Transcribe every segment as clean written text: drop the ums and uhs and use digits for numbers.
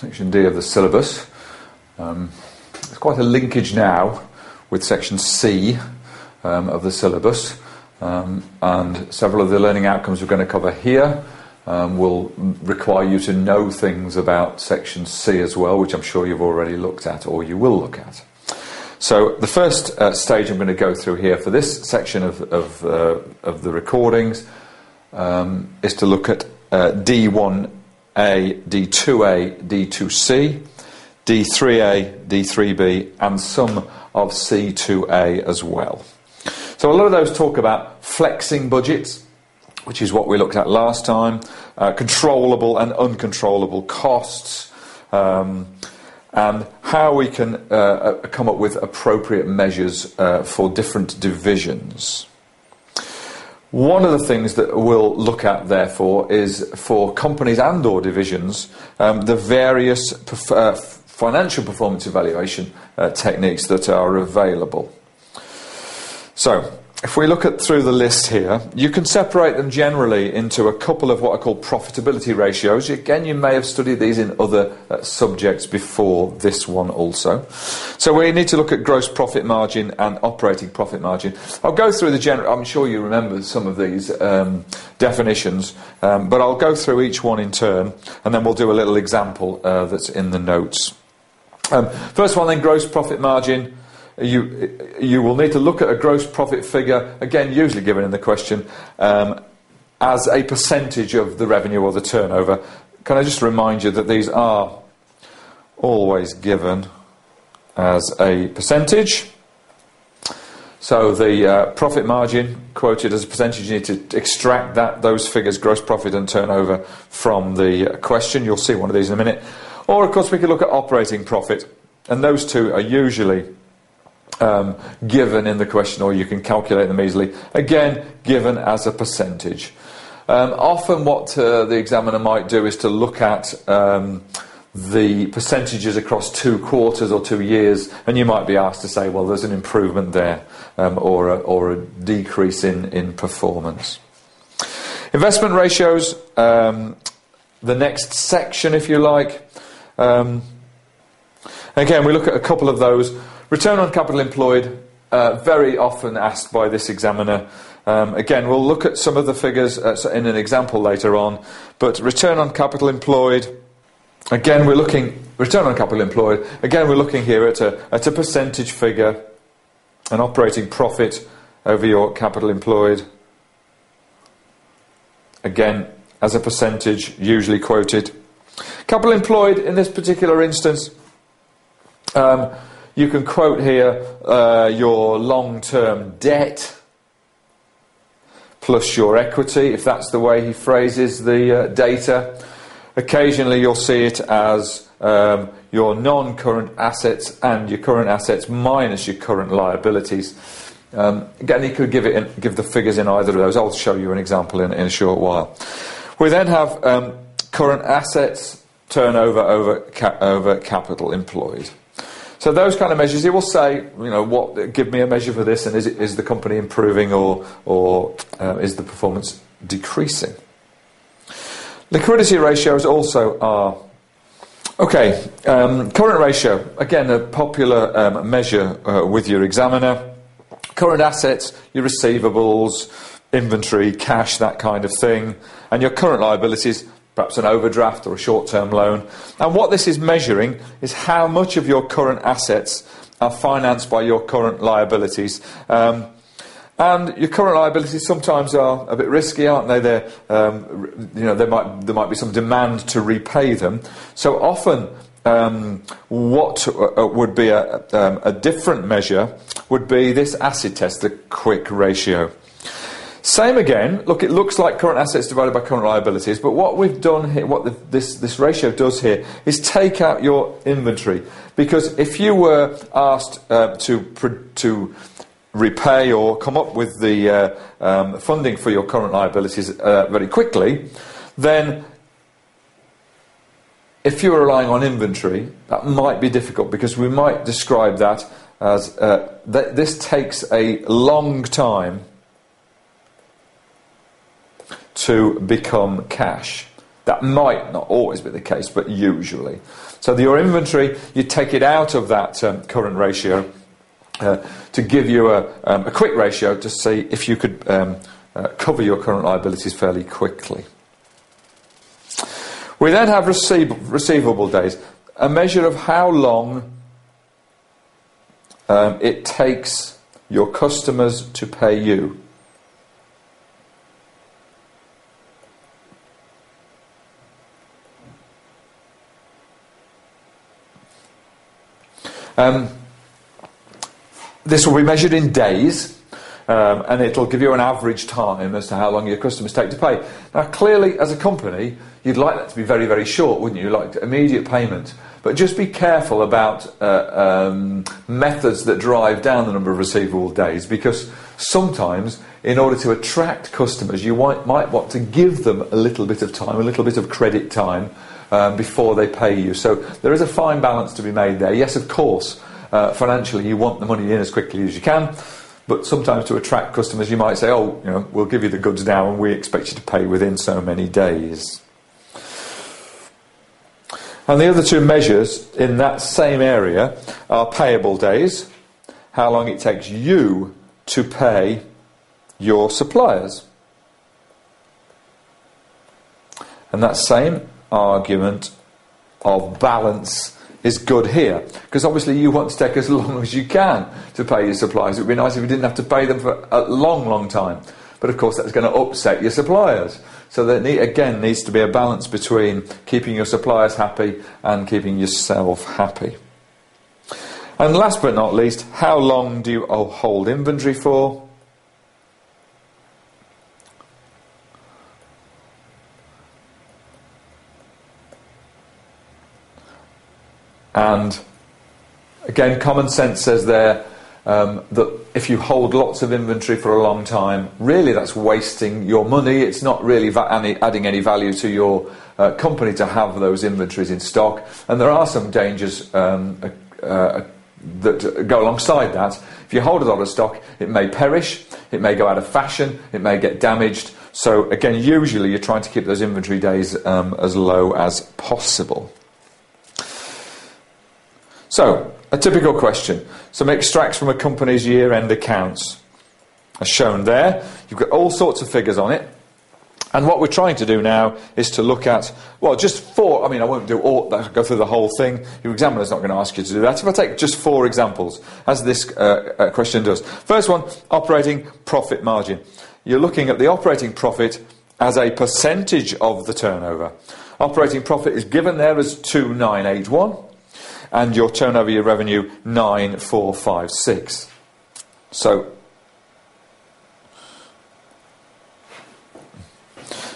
section D of the syllabus. There's quite a linkage now with section C of the syllabus, and several of the learning outcomes we're going to cover here will require you to know things about section C as well, which I'm sure you've already looked at or you will look at. So the first stage I'm going to go through here for this section of the recordings is to look at D1A, D2A, D2C, D3A, D3B, and some of C2A as well. So a lot of those talk about flexing budgets, which is what we looked at last time, controllable and uncontrollable costs, and how we can come up with appropriate measures for different divisions. One of the things that we'll look at, therefore, is for companies and or divisions, the various financial performance evaluation techniques that are available. So, if we look through the list here, you can separate them generally into a couple of what are called profitability ratios. Again, you may have studied these in other subjects before this one also. So we need to look at gross profit margin and operating profit margin. I'll go through the general, I'm sure you remember some of these definitions, but I'll go through each one in turn, and then we'll do a little example that's in the notes. First one then, gross profit margin. You will need to look at a gross profit figure, again usually given in the question, as a percentage of the revenue or the turnover. Can I just remind you that these are always given as a percentage. So the profit margin quoted as a percentage, you need to extract those figures, gross profit and turnover, from the question. You'll see one of these in a minute. Or of course we could look at operating profit, and those two are usually given in the question, or you can calculate them easily, again given as a percentage. Often what the examiner might do is to look at the percentages across 2 quarters or 2 years, and you might be asked to say, well, there's an improvement there, or a decrease in performance. Investment ratios, the next section if you like. Again, we look at a couple of those. Return on capital employed, very often asked by this examiner. Again, we'll look at some of the figures in an example later on, but return on capital employed, again we're looking here at a percentage figure, an operating profit over your capital employed, again as a percentage usually quoted. Capital employed in this particular instance, you can quote here your long-term debt plus your equity, if that's the way he phrases the data. Occasionally you'll see it as your non-current assets and your current assets minus your current liabilities. Again, he could give the figures in either of those. I'll show you an example in a short while. We then have current assets turnover over capital employed. So those kind of measures, he will say, give me a measure for this, and is the company improving or is the performance decreasing? Liquidity ratios also are. Okay, current ratio, again a popular measure with your examiner. Current assets, your receivables, inventory, cash, that kind of thing, and your current liabilities, perhaps an overdraft or a short-term loan. And what this is measuring is how much of your current assets are financed by your current liabilities. And your current liabilities sometimes are a bit risky, aren't they? There might be some demand to repay them. So often, what would be a different measure would be this acid test, the quick ratio. Same again, look, it looks like current assets divided by current liabilities, but what we've done here, this ratio does here, is take out your inventory. Because if you were asked to repay or come up with the funding for your current liabilities very quickly, then if you're relying on inventory, that might be difficult, because we might describe that as this takes a long time to become cash. That might not always be the case, but usually. So your inventory, you take it out of that current ratio to give you a quick ratio to see if you could cover your current liabilities fairly quickly. We then have receivable days, a measure of how long it takes your customers to pay you. This will be measured in days, and it'll give you an average time as to how long your customers take to pay. Now, clearly, as a company, you'd like that to be very, very short, wouldn't you? Like immediate payment. But just be careful about methods that drive down the number of receivable days, because sometimes, in order to attract customers, you might want to give them a little bit of time, a little bit of credit time, before they pay you. So there is a fine balance to be made there. Yes, of course, financially you want the money in as quickly as you can, but sometimes to attract customers you might say, oh, you know, we'll give you the goods now and we expect you to pay within so many days. And the other two measures in that same area are payable days, how long it takes you to pay your suppliers. And that same argument of balance is good here, because obviously you want to take as long as you can to pay your suppliers. It would be nice if you didn't have to pay them for a long, long time. But of course that's going to upset your suppliers. So there again needs to be a balance between keeping your suppliers happy and keeping yourself happy. And last but not least, how long do you hold inventory for? And again, common sense says there that if you hold lots of inventory for a long time, really that's wasting your money. It's not really adding any value to your company to have those inventories in stock. And there are some dangers that go alongside that. If you hold a lot of stock, it may perish, it may go out of fashion, it may get damaged. So again, usually you're trying to keep those inventory days as low as possible. So, a typical question. Some extracts from a company's year-end accounts are shown there. You've got all sorts of figures on it. And what we're trying to do now is to look at, well, just four, I mean, I won't do all, go through the whole thing. Your examiner's not going to ask you to do that. If I take just 4 examples, as this question does. First one, operating profit margin. You're looking at the operating profit as a percentage of the turnover. Operating profit is given there as 2,981. And your turnover, your revenue, 9,456. So,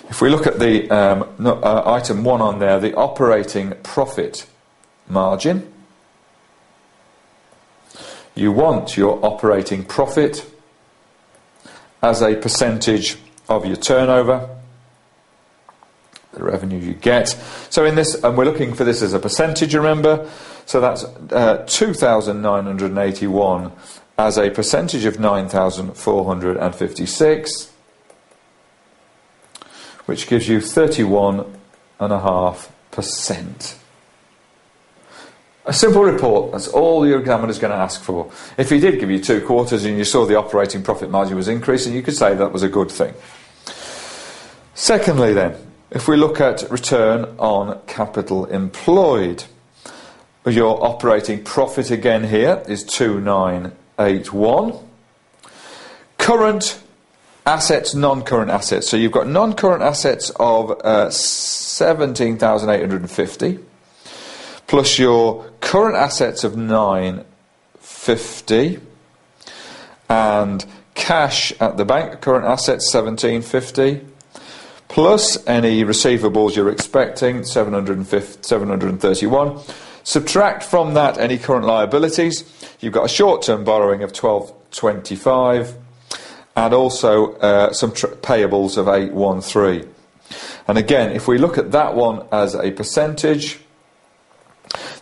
if we look at the item 1 on there, the operating profit margin, you want your operating profit as a percentage of your turnover, the revenue you get. So in this, and we're looking for this as a percentage, remember. So that's 2,981 as a percentage of 9,456, which gives you 31.5%. A simple report, that's all your examiner's going to ask for. If he did give you 2 quarters and you saw the operating profit margin was increasing, you could say that was a good thing. Secondly then, if we look at return on capital employed, your operating profit again here is 2,981. Current assets, non-current assets. So you've got non-current assets of 17,850 plus your current assets of 950 and cash at the bank, current assets 1,750 plus any receivables you're expecting, 731. Subtract from that any current liabilities. You've got a short-term borrowing of 1,225 and also some payables of 813. And again, if we look at that one as a percentage,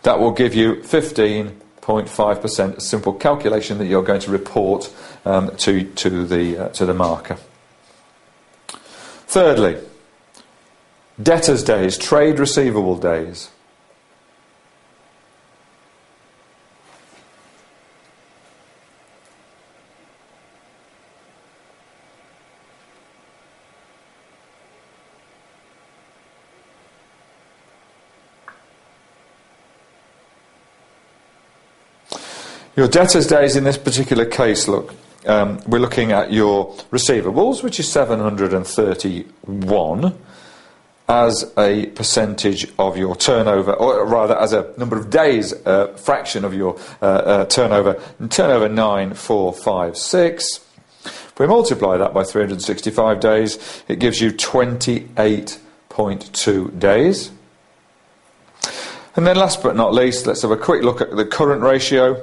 that will give you 15.5%, a simple calculation that you're going to report to the marker. Thirdly, Debtors' days, trade receivable days. Your debtors' days in this particular case, look, we're looking at your receivables, which is 731, as a percentage of your turnover, or rather as a number of days, fraction of your turnover, and turnover 9456. If we multiply that by 365 days, it gives you 28.2 days. And then last but not least, let's have a quick look at the current ratio.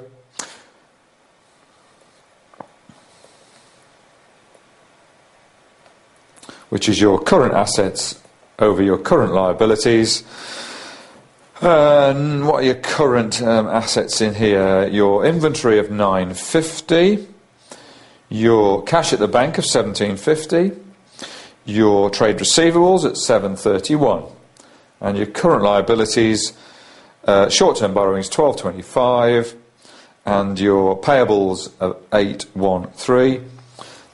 Which is your current assets over your current liabilities. And what are your current assets in here? Your inventory of 950, your cash at the bank of 1750, your trade receivables at 731, and your current liabilities, short-term borrowings 1225, and your payables of 813.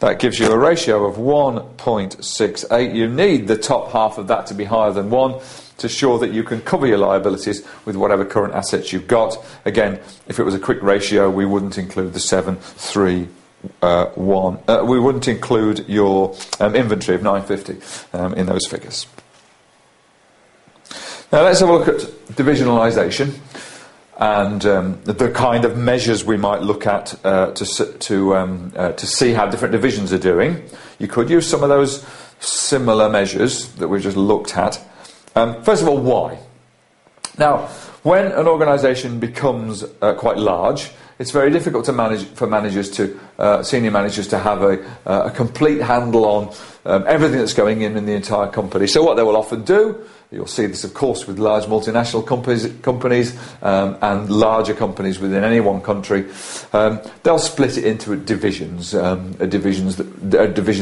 That gives you a ratio of 1.68. You need the top half of that to be higher than 1 to ensure that you can cover your liabilities with whatever current assets you've got. Again, if it was a quick ratio, we wouldn't include the 731. We wouldn't include your inventory of 950 in those figures. Now let's have a look at divisionalisation and the kind of measures we might look at to see how different divisions are doing. You could use some of those similar measures that we've just looked at. First of all, why? Now, when an organisation becomes quite large, it's very difficult to manage for managers to senior managers to have a complete handle on everything that's going in the entire company. So what they will often do, you'll see this of course with large multinational companies and larger companies within any one country, they'll split it into divisions. A division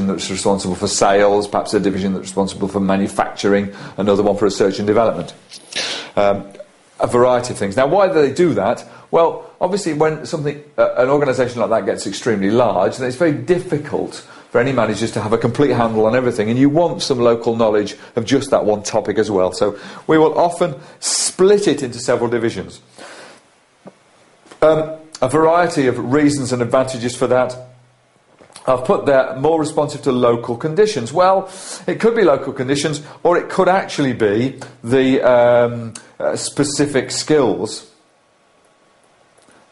that's responsible for sales, perhaps a division that's responsible for manufacturing, another one for research and development. A variety of things. Now, why do they do that? Well, obviously, when an organisation like that gets extremely large, then it's very difficult for any managers to have a complete handle on everything, and you want some local knowledge of just that one topic as well. So we will often split it into several divisions. A variety of reasons and advantages for that. I've put there more responsive to local conditions. Well, it could be local conditions, or it could actually be the specific skills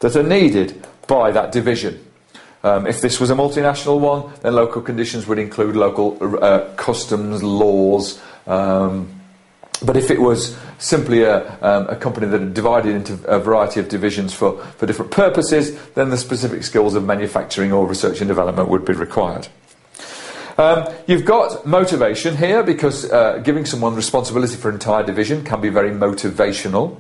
that are needed by that division. If this was a multinational one, then local conditions would include local customs, laws. But if it was simply a company that had divided into a variety of divisions for different purposes, then the specific skills of manufacturing or research and development would be required. You've got motivation here because giving someone responsibility for an entire division can be very motivational.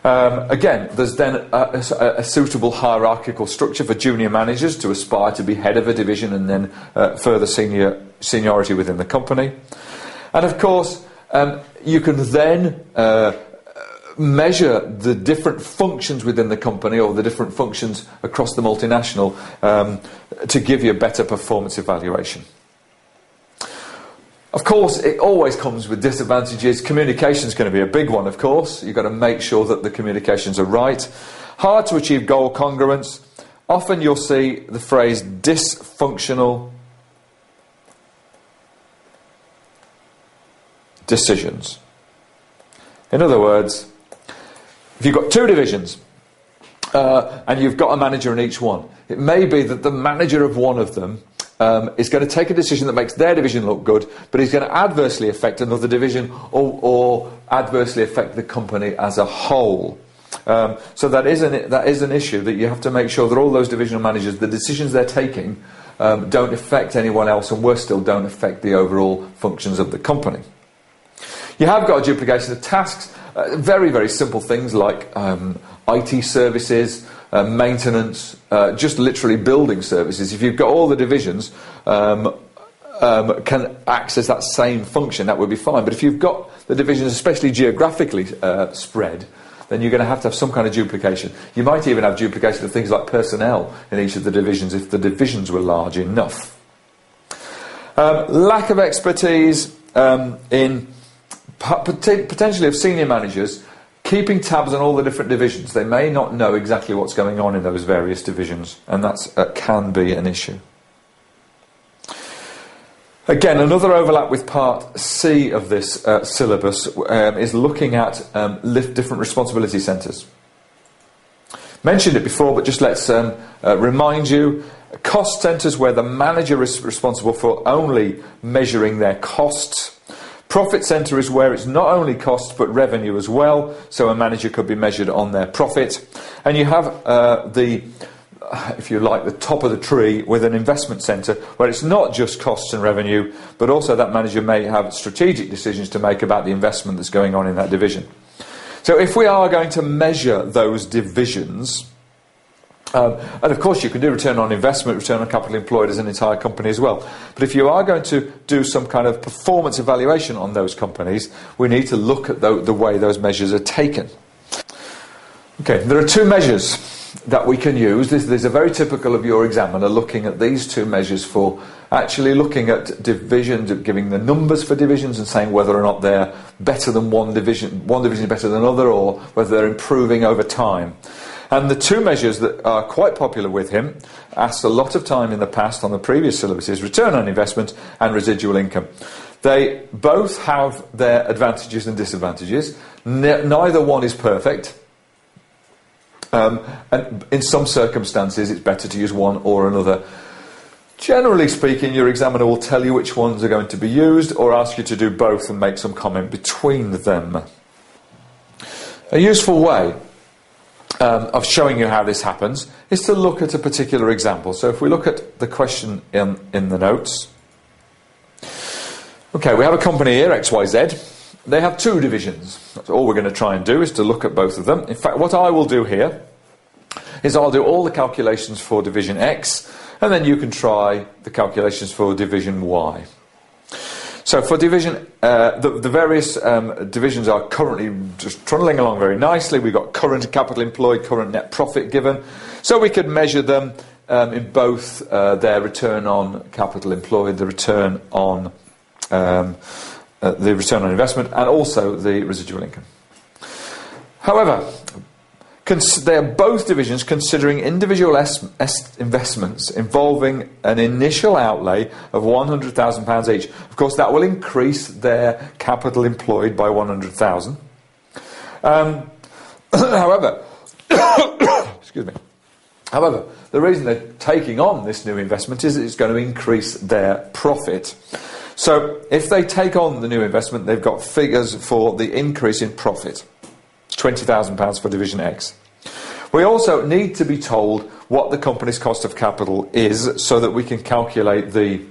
Again, there's then a suitable hierarchical structure for junior managers to aspire to be head of a division and then further seniority within the company. And of course, you can then measure the different functions within the company or the different functions across the multinational to give you a better performance evaluation. Of course, it always comes with disadvantages. Communication is going to be a big one, of course. You've got to make sure that the communications are right. Hard to achieve goal congruence. Often you'll see the phrase dysfunctional decisions. In other words, if you've got two divisions and you've got a manager in each one, it may be that the manager of one of them is going to take a decision that makes their division look good, but is going to adversely affect another division or adversely affect the company as a whole. So that is an issue that you have to make sure that all those divisional managers, the decisions they're taking, don't affect anyone else, and worse still, don't affect the overall functions of the company. You have got a duplication of tasks, very, very simple things like IT services, maintenance, just literally building services. If you've got all the divisions can access that same function, that would be fine. But if you've got the divisions, especially geographically spread, then you're going to have some kind of duplication. You might even have duplication of things like personnel in each of the divisions if the divisions were large enough. Lack of expertise in potentially of senior managers keeping tabs on all the different divisions. They may not know exactly what's going on in those various divisions, and that can be an issue. Again, another overlap with part C of this syllabus is looking at different responsibility centres. Mentioned it before, but just let's remind you. Cost centres where the manager is responsible for only measuring their costs. Profit centre is where it's not only costs but revenue as well, so a manager could be measured on their profit. And you have if you like, the top of the tree with an investment centre where it's not just costs and revenue, but also that manager may have strategic decisions to make about the investment that's going on in that division. So if we are going to measure those divisions, and of course you can do return on investment, return on capital employed as an entire company as well. But if you are going to do some kind of performance evaluation on those companies, we need to look at the way those measures are taken. Okay, there are two measures that we can use. These are very typical of your examiner, looking at these two measures for actually looking at divisions, giving the numbers for divisions and saying whether or not they're better than one division is better than another, or whether they're improving over time. And the two measures that are quite popular with him, asked a lot of time in the past on the previous syllabuses, return on investment and residual income. They both have their advantages and disadvantages. Neither one is perfect. And in some circumstances it's better to use one or another. Generally speaking, your examiner will tell you which ones are going to be used, or ask you to do both and make some comment between them. A useful way of showing you how this happens is to look at a particular example. So if we look at the question in the notes. Okay, we have a company here, XYZ. They have two divisions. That's all we're going to try and do, is to look at both of them. In fact, what I will do here is I'll do all the calculations for division X, and then you can try the calculations for division Y. So for division, the various divisions are currently just trundling along very nicely. We've got current capital employed, current net profit given. So we could measure them in both their return on capital employed, the return on investment, and also the residual income. However, they are both divisions considering individual investments involving an initial outlay of £100,000 each. Of course, that will increase their capital employed by £100,000. However, excuse me. However, the reason they're taking on this new investment is that it's going to increase their profit. So if they take on the new investment, they've got figures for the increase in profit. It's £20,000 for Division X. We also need to be told what the company's cost of capital is, so that we can calculate the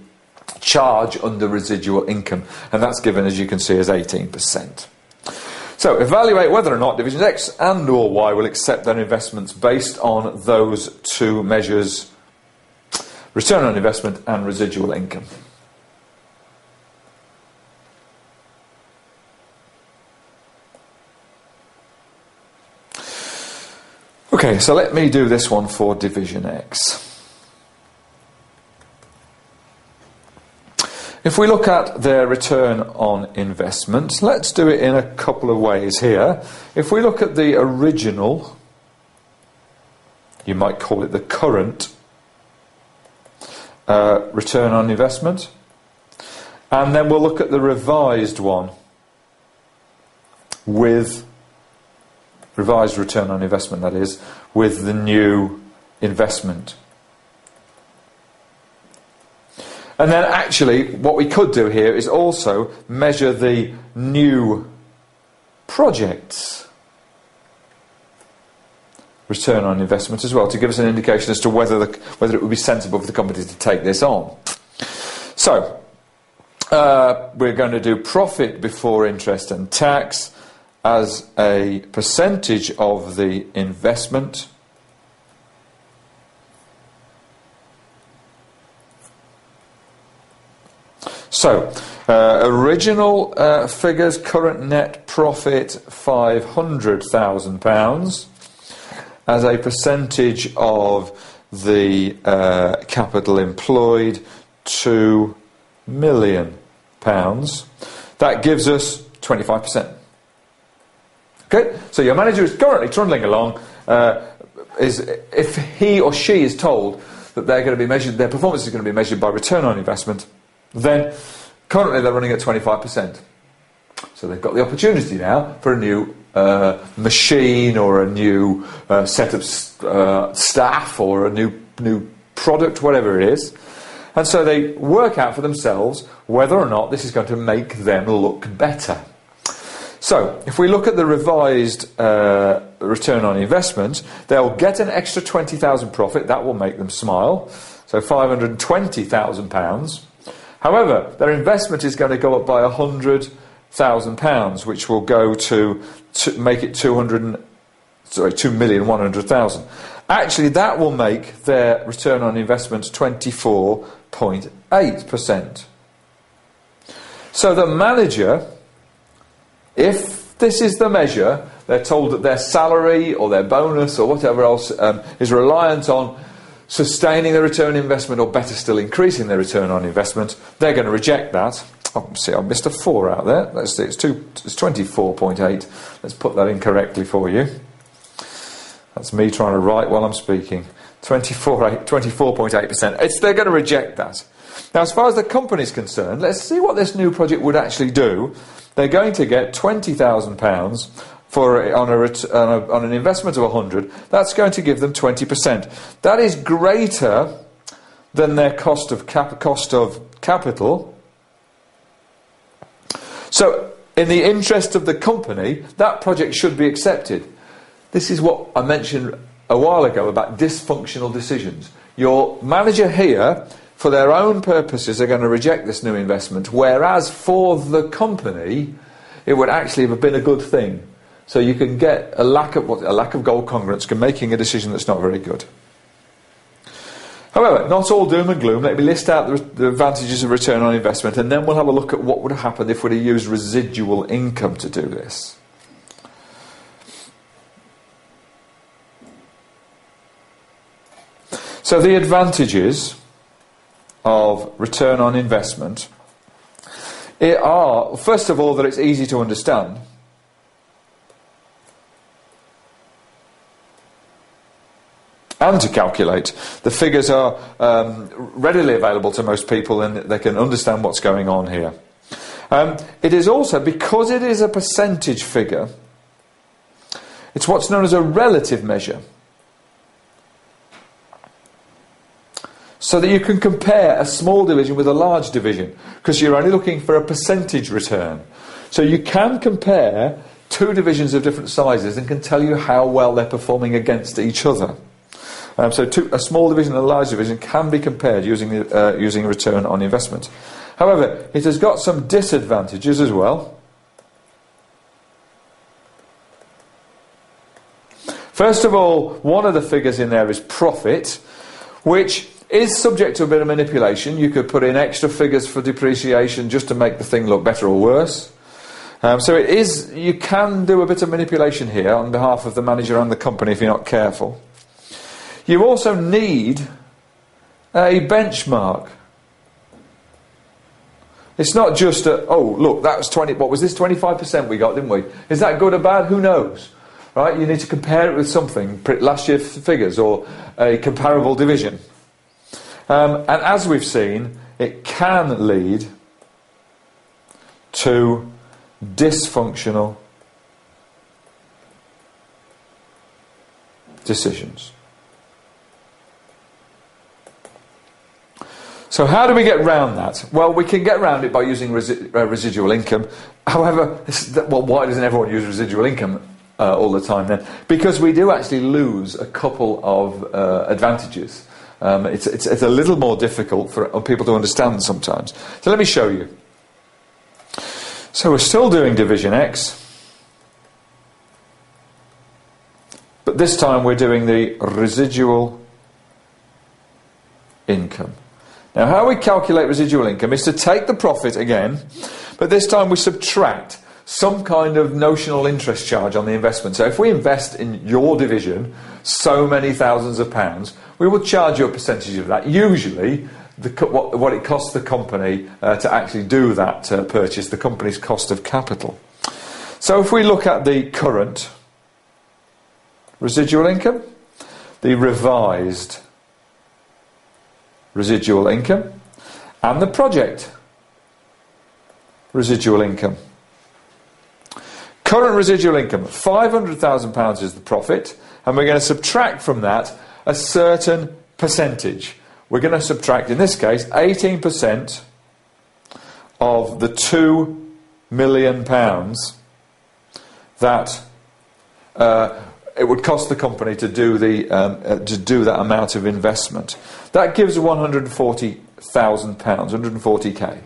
charge under residual income. And that's given, as you can see, as 18%. So evaluate whether or not Division X and or Y will accept their investments based on those two measures, return on investment and residual income. Okay, so let me do this one for Division X. If we look at their return on investment, let's do it in a couple of ways here. If we look at the original, you might call it the current return on investment, and then we'll look at the revised one with revised return on investment, that is, with the new investment. And then actually what we could do here is also measure the new project's return on investment as well, to give us an indication as to whether it would be sensible for the company to take this on. So we're going to do profit before interest and tax as a percentage of the investment. So, original figures, current net profit £500,000 as a percentage of the capital employed, £2 million. That gives us 25%. Okay, so your manager is currently trundling along. If he or she is told that they're going to be measured, their performance is going to be measured by return on investment, then currently they're running at 25%. So they've got the opportunity now for a new machine or a new set of staff or a new product, whatever it is. And so they work out for themselves whether or not this is going to make them look better. So, if we look at the revised return on investment, they'll get an extra £20,000 profit. That will make them smile. So £520,000. However, their investment is going to go up by £100,000, which will go to make it 2,100,000. Actually, that will make their return on investment 24.8%. So the manager, if this is the measure, they're told that their salary or their bonus or whatever else is reliant on sustaining the return on investment, or better still, increasing their return on investment, they're going to reject that. Oh, see, I missed a 4 out there. Let's see, it's 24.8. Let's put that in correctly for you. That's me trying to write while I'm speaking. 24.8%. They're going to reject that. Now, as far as the company is concerned, let's see what this new project would actually do. They're going to get £20,000 on an investment of 100. That's going to give them 20%. That is greater than their cost of capital. So, in the interest of the company, that project should be accepted. This is what I mentioned a while ago about dysfunctional decisions. Your manager here, for their own purposes, are going to reject this new investment, whereas for the company, it would actually have been a good thing. So you can get a lack of goal congruence in making a decision that's not very good. However, not all doom and gloom. Let me list out the advantages of return on investment, and then we'll have a look at what would have happened if we'd have used residual income to do this. So the advantages of return on investment are, first of all, that it's easy to understand. And to calculate. The figures are readily available to most people, and they can understand what's going on here. It is also, because it is a percentage figure, it's what's known as a relative measure. So that you can compare a small division with a large division, because you're only looking for a percentage return. So you can compare two divisions of different sizes and can tell you how well they're performing against each other. So a small division and a large division can be compared using return on investment. However, it has got some disadvantages as well. First of all, one of the figures in there is profit, which is subject to a bit of manipulation. You could put in extra figures for depreciation just to make the thing look better or worse. So you can do a bit of manipulation here on behalf of the manager and the company if you're not careful. You also need a benchmark. It's not just oh, look, that was 20, what was this, 25% we got, didn't we? Is that good or bad? Who knows? Right? You need to compare it with something, last year's figures or a comparable division. And as we've seen, it can lead to dysfunctional decisions. So how do we get round that? Well, we can get round it by using residual income. However, why doesn't everyone use residual income all the time then? Because we do actually lose a couple of advantages. It's a little more difficult for people to understand sometimes. So let me show you. So we're still doing division X, but this time we're doing the residual income. Now, how we calculate residual income is to take the profit again, but this time we subtract some kind of notional interest charge on the investment. So if we invest in your division so many thousands of pounds, we will charge you a percentage of that. Usually, what it costs the company to actually do that purchase, the company's cost of capital. So if we look at the current residual income, the revised residual income, and the project residual income. Current residual income, £500,000 is the profit, and we're going to subtract from that a certain percentage. We're going to subtract, in this case, 18% of the £2 million that it would cost the company to do that amount of investment. That gives £140,000, 140k.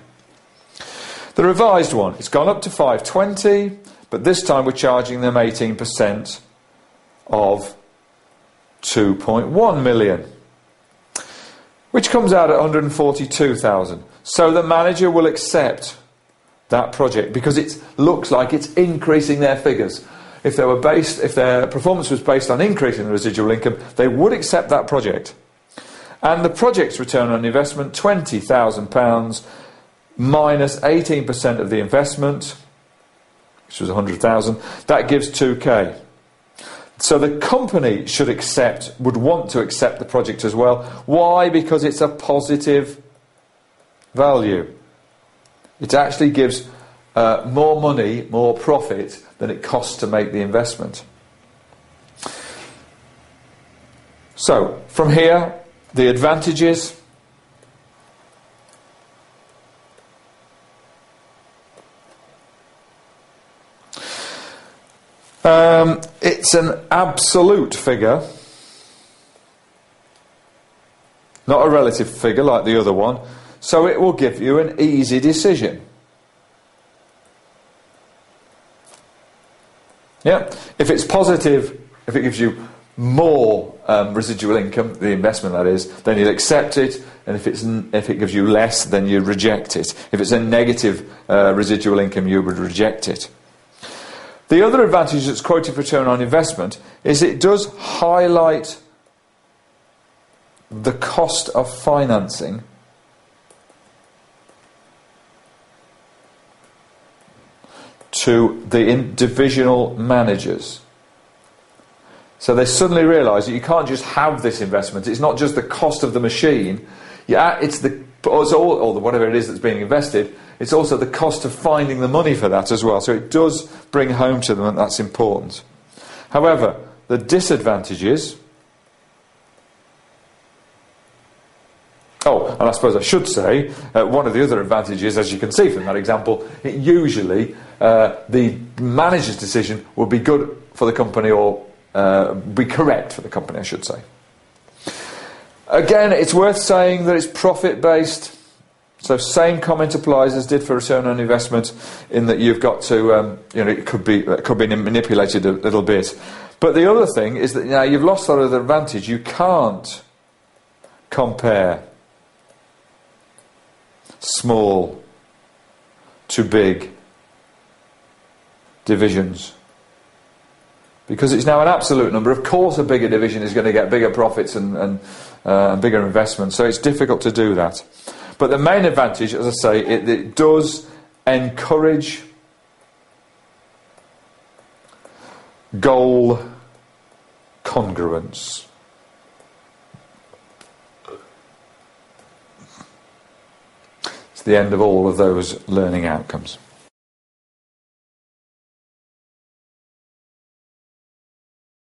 The revised one, it's gone up to 520, but this time we're charging them 18% of 2.1 million, which comes out at 142,000. So the manager will accept that project because it looks like it's increasing their figures. If their performance was based on increasing the residual income, they would accept that project. And the project's return on investment, £20,000 minus 18% of the investment, which was 100,000, that gives 2k. So the company would want to accept the project as well. Why? Because it's a positive value. It actually gives more money, more profit than it costs to make the investment. So from here, the advantages. It's an absolute figure, not a relative figure like the other one, so it will give you an easy decision. Yeah, if it's positive, if it gives you more residual income, the investment that is, then you'd accept it, and if it gives you less, then you'd reject it. If it's a negative residual income, you would reject it. The other advantage that's quoted for return on investment is it does highlight the cost of financing to the divisional managers. So they suddenly realise that you can't just have this investment. It's not just the cost of the machine. It's whatever it is that's being invested. It's also the cost of finding the money for that as well. So it does bring home to them that that's important. However, the disadvantages. Oh, and I suppose I should say, one of the other advantages, as you can see from that example, usually the manager's decision will be good for the company or be correct for the company, I should say. Again, it's worth saying that it's profit-based. So same comment applies as did for return on investment, in that you've got to, it could be manipulated a little bit. But the other thing is that now you've lost that other advantage. You can't compare small to big divisions, because it's now an absolute number. Of course a bigger division is going to get bigger profits and bigger investments, so it's difficult to do that. But the main advantage, as I say, it does encourage goal congruence. It's the end of all of those learning outcomes.